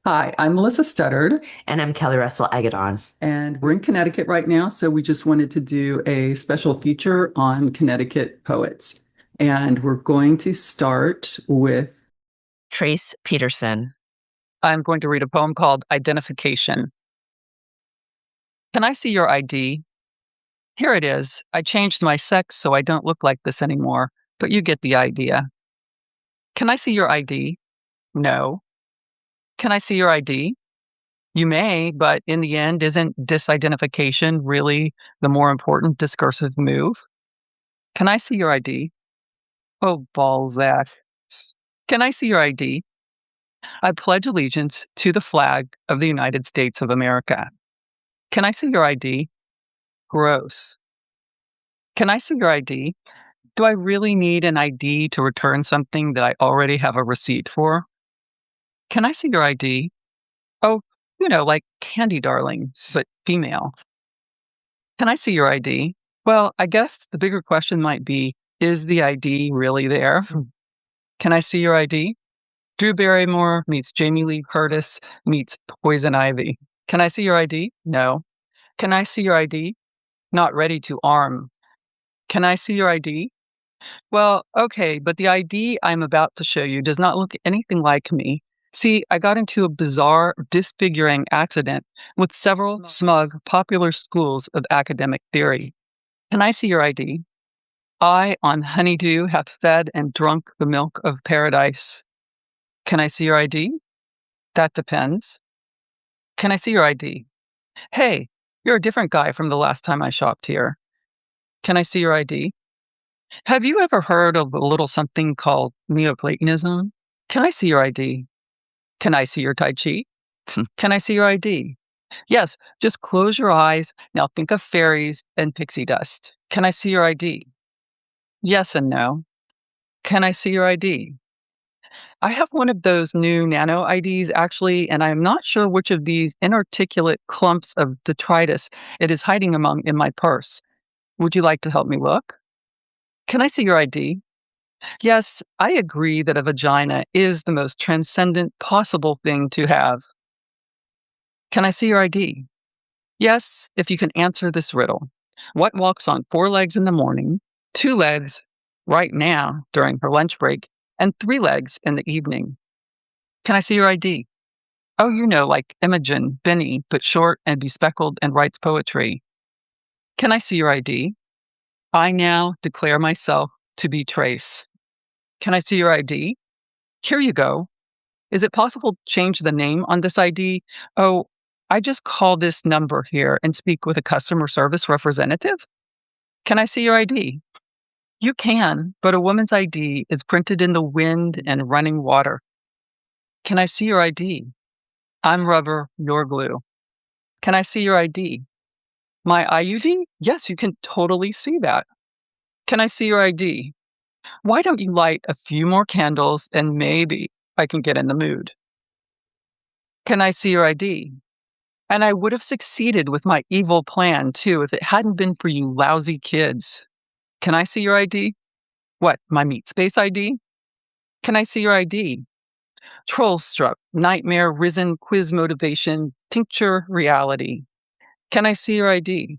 Hi, I'm Melissa Studdard, And I'm Kelly Russell Agodon. and we're in Connecticut right now. So we just wanted to do a special feature on Connecticut poets. And we're going to start with Trace Peterson. I'm going to read a poem called Identification. Can I see your ID? Here it is. I changed my sex so I don't look like this anymore, but you get the idea. Can I see your ID? No. Can I see your ID? You may, but in the end, isn't disidentification really the more important discursive move? Can I see your ID? Oh, Balzac. Can I see your ID? I pledge allegiance to the flag of the United States of America. Can I see your ID? Gross. Can I see your ID? Do I really need an ID to return something that I already have a receipt for? Can I see your ID? Oh, like Candy Darlings, but female. Can I see your ID? Well, I guess the bigger question might be, is the ID really there? Can I see your ID? Drew Barrymore meets Jamie Lee Curtis meets Poison Ivy. Can I see your ID? No. Can I see your ID? Not ready to arm. Can I see your ID? Well, okay, but the ID I'm about to show you does not look anything like me. See, I got into a bizarre, disfiguring accident with several smug, popular schools of academic theory. Can I see your ID? I, on honeydew, hath fed and drunk the milk of paradise. Can I see your ID? That depends. Can I see your ID? Hey, you're a different guy from the last time I shopped here. Can I see your ID? Have you ever heard of a little something called Neoplatonism? Can I see your ID? Can I see your Tai Chi? Can I see your ID? Yes, just close your eyes. Now think of fairies and pixie dust. Can I see your ID? Yes and no. Can I see your ID? I have one of those new nano IDs actually, and I am not sure which of these inarticulate clumps of detritus it is hiding among in my purse. Would you like to help me look? Can I see your ID? Yes, I agree that a vagina is the most transcendent possible thing to have. Can I see your ID? Yes, if you can answer this riddle. What walks on 4 legs in the morning, 2 legs right now during her lunch break, and 3 legs in the evening? Can I see your ID? Oh, like Imogen, Benny, but short and bespeckled and writes poetry. Can I see your ID? I now declare myself to be Trace. Can I see your ID? Here you go. Is it possible to change the name on this ID? Oh, I just call this number here and speak with a customer service representative. Can I see your ID? You can, but a woman's ID is printed in the wind and running water. Can I see your ID? I'm rubber, you're glue. Can I see your ID? My IUD? Yes, you can totally see that. Can I see your ID? Why don't you light a few more candles and maybe I can get in the mood? Can I see your ID? And I would have succeeded with my evil plan, too, if it hadn't been for you lousy kids. Can I see your ID? What, my meat space ID? Can I see your ID? Troll struck, nightmare, risen, quiz motivation, tincture, reality. Can I see your ID?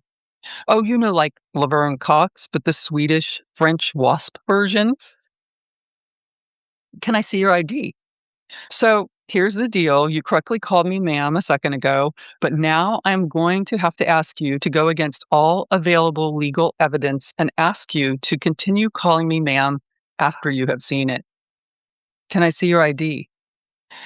Oh, like Laverne Cox, but the Swedish French wasp version. Can I see your ID? So here's the deal. You correctly called me ma'am a second ago, but now I'm going to have to ask you to go against all available legal evidence and ask you to continue calling me ma'am after you have seen it. Can I see your ID?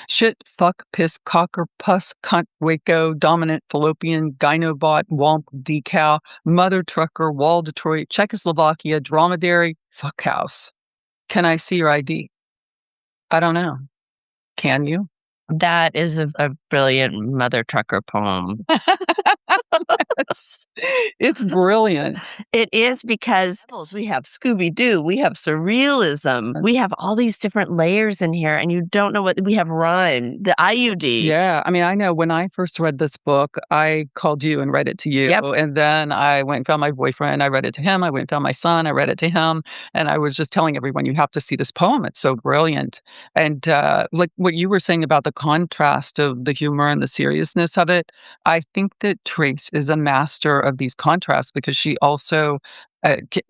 Shit, fuck, piss, cocker, puss, cunt, Waco, dominant, fallopian, gynobot, womp, decal, mother trucker, wall, Detroit, Czechoslovakia, dromedary, fuckhouse. Can I see your ID? I don't know. Can you? That is a brilliant mother trucker poem. It's brilliant. It is, because we have Scooby-Doo, we have surrealism, we have all these different layers in here, and you don't know what we have. Rhyme, the IUD. Yeah, I mean, I know when I first read this book, I called you and read it to you. Yep. And then I went and found my boyfriend. I read it to him. I went and found my son. I read it to him. And I was just telling everyone, you have to see this poem. It's so brilliant. And like what you were saying about the contrast of the humor and the seriousness of it, I think that Trace is a master of these contrasts, because she also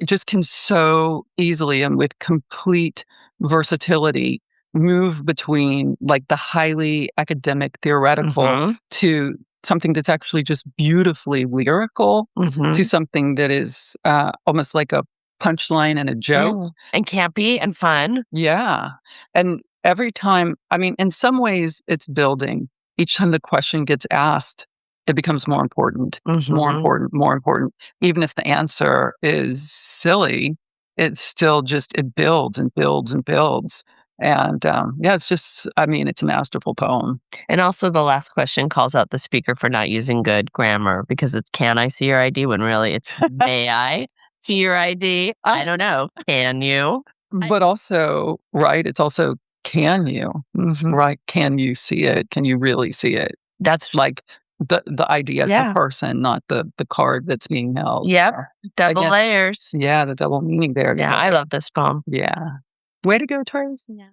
just can so easily and with complete versatility move between like the highly academic theoretical to something that's actually just beautifully lyrical, to something that is almost like a punchline and a joke. And campy and fun. Yeah. And every time, I mean, in some ways it's building. Each time the question gets asked, it becomes more important, more important, more important. Even if the answer is silly, it's still just, it builds and builds and builds. And yeah, it's just, I mean, it's a masterful poem. And also the last question calls out the speaker for not using good grammar, because it's "can I see your ID?" when really it's "may I see your ID?" I don't know. Can you? But also, right, it's also, can you? Right? Can you see it? Can you really see it? That's like the ID as the person, not the card that's being held. Yep. Double layers. Yeah, the double meaning there. Yeah, I love this poem. Yeah. Way to go, Trace. Yeah.